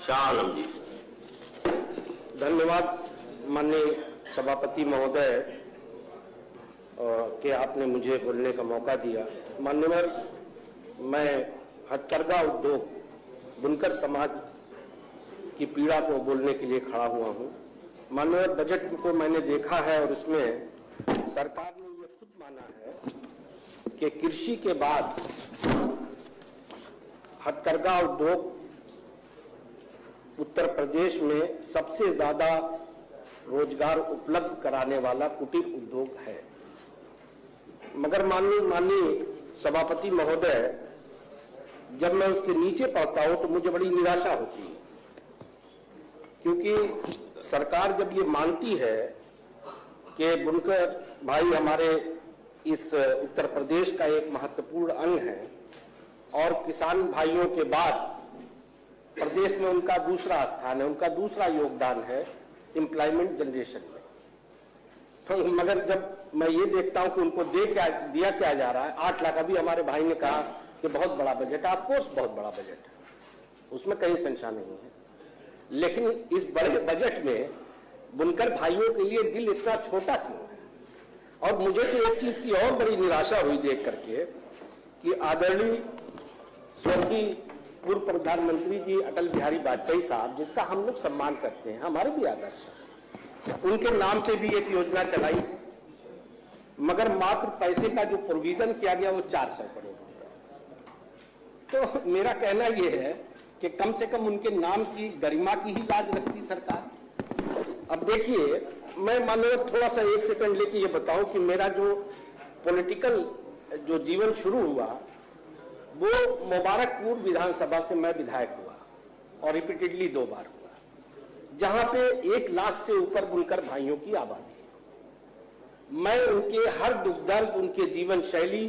शाह आलम जी। धन्यवाद माननीय सभापति महोदय कि आपने मुझे बोलने का मौका दिया। मान्यवर, मैं हथकरघा उद्योग बुनकर समाज की पीड़ा को बोलने के लिए खड़ा हुआ हूं। मान्यवर, बजट को मैंने देखा है और उसमें सरकार ने ये खुद माना है कि कृषि के बाद हथकरघा उद्योग उत्तर प्रदेश में सबसे ज्यादा रोजगार उपलब्ध कराने वाला कुटीर उद्योग है। मगर माननीय सभापति महोदय, जब मैं उसके नीचे पढ़ता हूं तो मुझे बड़ी निराशा होती है, क्योंकि सरकार जब ये मानती है कि बुनकर भाई हमारे इस उत्तर प्रदेश का एक महत्वपूर्ण अंग है और किसान भाइयों के बाद प्रदेश में उनका दूसरा स्थान है, उनका दूसरा योगदान है एम्प्लॉयमेंट जनरेशन में, तो मगर जब मैं ये देखता हूं कि उनको दिया क्या जा रहा है, 8 लाख। अभी हमारे भाई ने कहा कि बहुत बड़ा बजट है, ऑफकोर्स बहुत बड़ा बजट है, उसमें कहीं संशय नहीं है, लेकिन इस बड़े बजट में बुनकर भाइयों के लिए दिल इतना छोटा क्यों है? और मुझे तो एक चीज की और बड़ी निराशा हुई देख करके कि आदरणीय स्वर्गीय पूर्व प्रधानमंत्री जी अटल बिहारी वाजपेयी साहब, जिसका हम लोग सम्मान करते हैं, हमारे भी आदर्श है, उनके नाम पे भी एक योजना चलाई, मगर मात्र पैसे का जो प्रोविजन किया गया वो 400 करोड़ रुपए। तो मेरा कहना यह है कि कम से कम उनके नाम की गरिमा की ही लाज रखती सरकार। अब देखिए, मैं माननीय थोड़ा सा 1 सेकंड लेके ये बताऊं कि मेरा जो पॉलिटिकल जो जीवन शुरू हुआ वो मुबारकपुर विधानसभा से मैं विधायक हुआ और रिपीटेडली 2 बार हुआ, जहां पे 1 लाख से ऊपर बुनकर भाइयों की आबादी है। मैं उनके हर दुख दर्द, उनके जीवन शैली,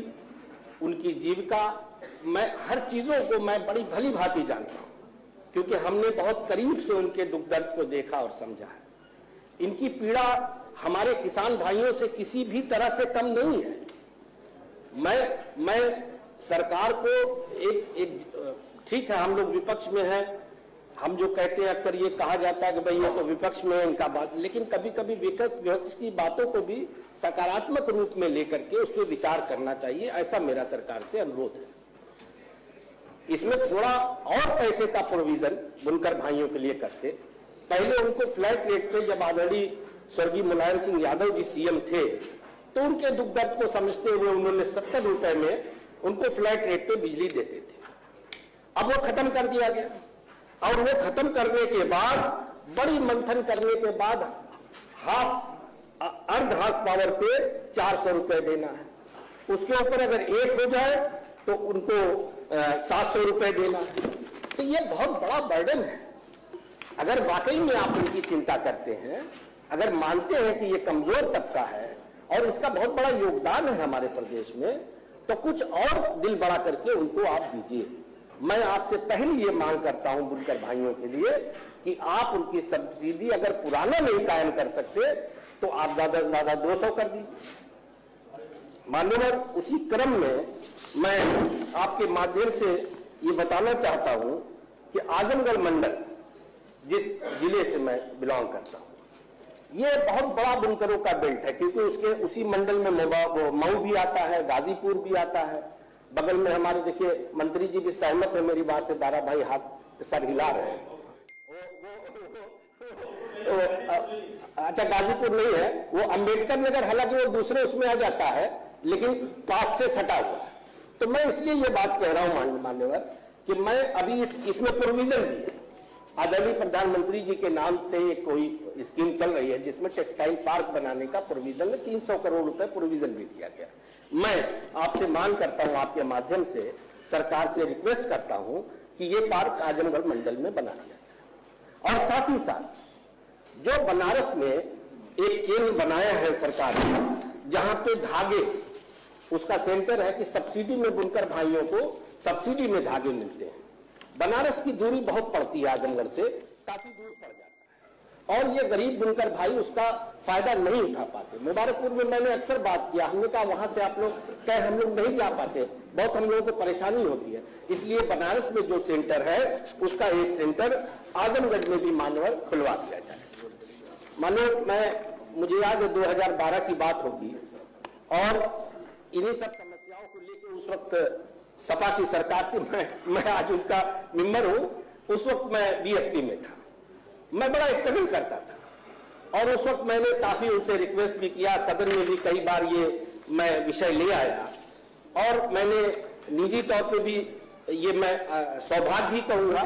उनकी जीविका, मैं हर चीजों को मैं बड़ी भली भांति जानता हूं, क्योंकि हमने बहुत करीब से उनके दुख दर्द को देखा और समझा है। इनकी पीड़ा हमारे किसान भाइयों से किसी भी तरह से कम नहीं है। मैं सरकार को एक ठीक है, हम लोग विपक्ष में हैं, हम जो कहते हैं अक्सर ये कहा जाता है कि भाई ये तो विपक्ष में है इनका बात, लेकिन कभी कभी विपक्ष की बातों को भी सकारात्मक रूप में लेकर के उस पर विचार करना चाहिए, ऐसा मेरा सरकार से अनुरोध है। इसमें थोड़ा और पैसे का प्रोविजन बुनकर भाइयों के लिए करते। पहले उनको फ्लैट रेट पे, जब आदरणीय स्वर्गीय मुलायम सिंह यादव जी सीएम थे, तो उनके दुख दर्द को समझते हुए उन्होंने 70 रुपए में उनको फ्लैट रेट पे बिजली देते थे। अब वो खत्म कर दिया गया, और वो खत्म करने के बाद बड़ी मंथन करने के बाद अर्ध हाफ पावर पे 400 रुपए देना है, उसके ऊपर अगर 1 हो जाए तो उनको 700 रुपए देना है। तो ये बहुत बड़ा बर्डन है। अगर वाकई में आप उनकी चिंता करते हैं, अगर मानते हैं कि ये कमजोर तबका है और इसका बहुत बड़ा योगदान है हमारे प्रदेश में, तो कुछ और दिल बड़ा करके उनको आप दीजिए। मैं आपसे पहले ये मांग करता हूं बुनकर भाइयों के लिए कि आप उनकी सब्सिडी अगर पुराना नहीं कायम कर सकते तो आप ज्यादा से ज्यादा 200 कर दीजिए। माननीय, उसी क्रम में मैं आपके माध्यम से ये बताना चाहता हूं कि आजमगढ़ मंडल, जिस जिले से मैं बिलोंग करता हूं, ये बहुत बड़ा बुनकरों का बेल्ट है, क्योंकि उसके उसी मंडल में मऊ भी आता है, गाजीपुर भी आता है, बगल में हमारे देखिए मंत्री जी भी सहमत है मेरी बात से, दारा भाई हाथ सर हिला रहे हैं। अच्छा, गाजीपुर नहीं है वो, अंबेडकर नगर, हालांकि वो दूसरे उसमें आ जाता है, लेकिन पास से सटा हुआ है। तो मैं इसलिए ये बात कह रहा हूं मान्यवर कि मैं अभी इसमें प्रोविजन भी है, आदरणीय प्रधानमंत्री जी के नाम से एक कोई स्कीम चल रही है जिसमें टेक्सटाइल पार्क बनाने का प्रोविजन है, 300 करोड़ रुपए प्रोविजन भी किया गया। मैं आपसे मांग करता हूं, आपके माध्यम से सरकार से रिक्वेस्ट करता हूं कि ये पार्क आजमगढ़ मंडल में बना दिया जाए। और साथ ही साथ जो बनारस में एक केंद्र बनाया है सरकार ने, जहां पे धागे, उसका सेंटर है कि सब्सिडी में बुनकर भाइयों को सब्सिडी में धागे मिलते हैं। बनारस की दूरी बहुत पड़ती है, आजमगढ़ से काफी दूर पड़ जाता है, और ये गरीब बुनकर भाई उसका फायदा नहीं उठा पाते। मुबारकपुर में मैंने अक्सर बात किया, हमने कहा वहां से आप लोग कहे हम लोग नहीं जा पाते, बहुत हम लोगों को परेशानी होती है, इसलिए बनारस में जो सेंटर है उसका एक सेंटर आजमगढ़ में भी मान्यवर खुलवा दिया जाए। मानो मुझे याद है 2012 की बात होगी और इन्हीं सब समस्याओं को लेकर उस वक्त सपा की सरकार थी, मैं आज उनका मेंबर हूं, उस वक्त मैं बीएसपी में था, मैं बड़ा स्ट्रगल करता था और उस वक्त मैंने काफी उनसे रिक्वेस्ट भी किया, सदन में भी कई बार ये मैं विषय ले आया और मैंने निजी तौर पे भी ये मैं सौभाग्य ही कहूंगा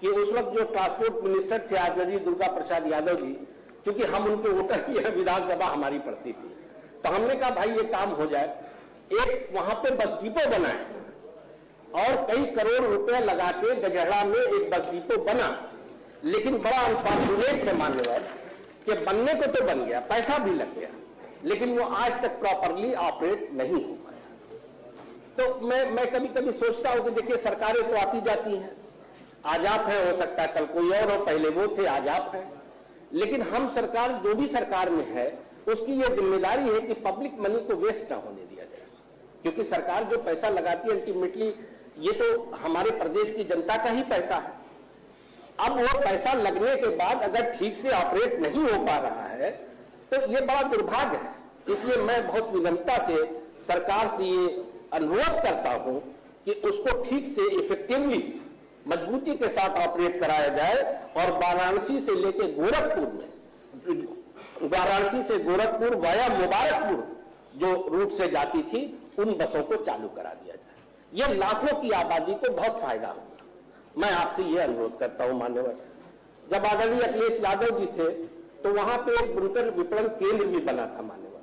कि उस वक्त जो ट्रांसपोर्ट मिनिस्टर थे आचार्य दुर्गा प्रसाद यादव जी, क्योंकि हम उनके वोटर की विधानसभा हमारी पड़ती थी, तो हमने कहा भाई ये काम हो जाए, एक वहां पे बस डिपो बनाए और कई करोड़ रुपए लगा के गजहरा में एक बस डिपो बना, लेकिन बड़ा अनफॉर्चुनेट है मान्यवर कि बनने को तो बन गया, पैसा भी लग गया, लेकिन वो आज तक प्रॉपरली ऑपरेट नहीं हो पाया। तो मैं कभी कभी सोचता हूं कि देखिए सरकारें तो आती जाती हैं, आज आप हैं, हो सकता है कल कोई और हो, पहले वो थे आज आप हैं, लेकिन हम सरकार जो भी सरकार में है उसकी ये जिम्मेदारी है कि पब्लिक मनी को वेस्ट ना होने दिया जाए, क्योंकि सरकार जो पैसा लगाती है अल्टीमेटली ये तो हमारे प्रदेश की जनता का ही पैसा है। अब वो पैसा लगने के बाद अगर ठीक से ऑपरेट नहीं हो पा रहा है तो ये बड़ा दुर्भाग्य है। इसलिए मैं बहुत विनम्रता से सरकार से ये अनुरोध करता हूं कि उसको ठीक से इफेक्टिवली मजबूती के साथ ऑपरेट कराया जाए और वाराणसी से लेकर गोरखपुर में, वाराणसी से गोरखपुर वाया मुबारकपुर जो रूट से जाती थी उन बसों को चालू करा दिया जाए। ये लाखों की आबादी को बहुत फायदा होगा। मैं आपसे ये अनुरोध करता हूं मान्यवर, जब आदरणीय अखिलेश यादव जी थे तो वहां पे एक बुनकर विपणन केंद्र भी बना था मान्यवर,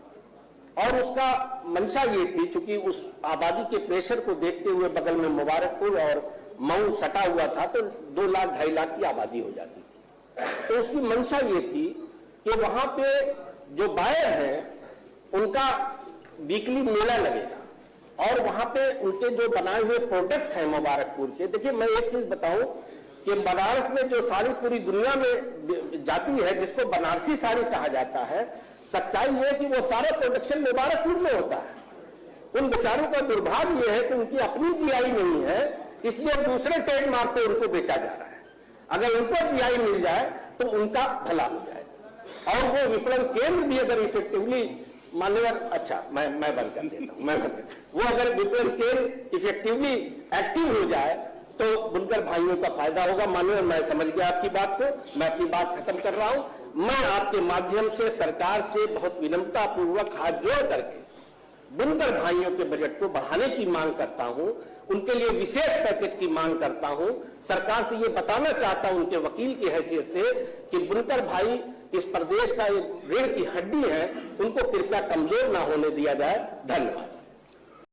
और उसका मंशा ये थी, चूंकि उस आबादी के प्रेशर को देखते हुए बगल में मुबारकपुर और मऊ सटा हुआ था तो 2 लाख 2.5 लाख की आबादी हो जाती थी, तो उसकी मंशा ये थी कि वहां पे जो बायर हैं उनका वीकली मेला लगेगा और वहां पे उनके जो बनाए हुए प्रोडक्ट हैं मुबारकपुर के। देखिए मैं एक चीज बताऊं कि बनारस में जो साड़ी पूरी दुनिया में जाती है, जिसको बनारसी साड़ी कहा जाता है, सच्चाई ये है कि वो सारा प्रोडक्शन मुबारकपुर में होता है। उन बेचारों का दुर्भाग्य ये है कि उनकी अपनी जीआई नहीं है, इसलिए दूसरे ट्रेडमार्क पे उनको बेचा जा रहा है। अगर उनको जीआई मिल जाए तो उनका भला हो जाए और वो विपणन केंद्र भी अगर इफेक्टिवली मान्यवर, अच्छा मैं बंद कर देता हूं, वो अगर विपणन केंद्र इफेक्टिवली एक्टिव हो जाए तो बुनकर भाइयों का फायदा होगा। मान्यवर मैं समझ गया आपकी बात को, मैं अपनी बात खत्म कर रहा हूं। मैं आपके माध्यम से सरकार से बहुत विनम्रता पूर्वक हाथ जोड़ करके बुनकर भाइयों के बजट को बढ़ाने की मांग करता हूं, उनके लिए विशेष पैकेज की मांग करता हूं। सरकार से ये बताना चाहता हूं उनके वकील की हैसियत से कि बुनकर भाई इस प्रदेश का एक रीढ़ की हड्डी है, उनको कृपया कमजोर ना होने दिया जाए। धन्यवाद।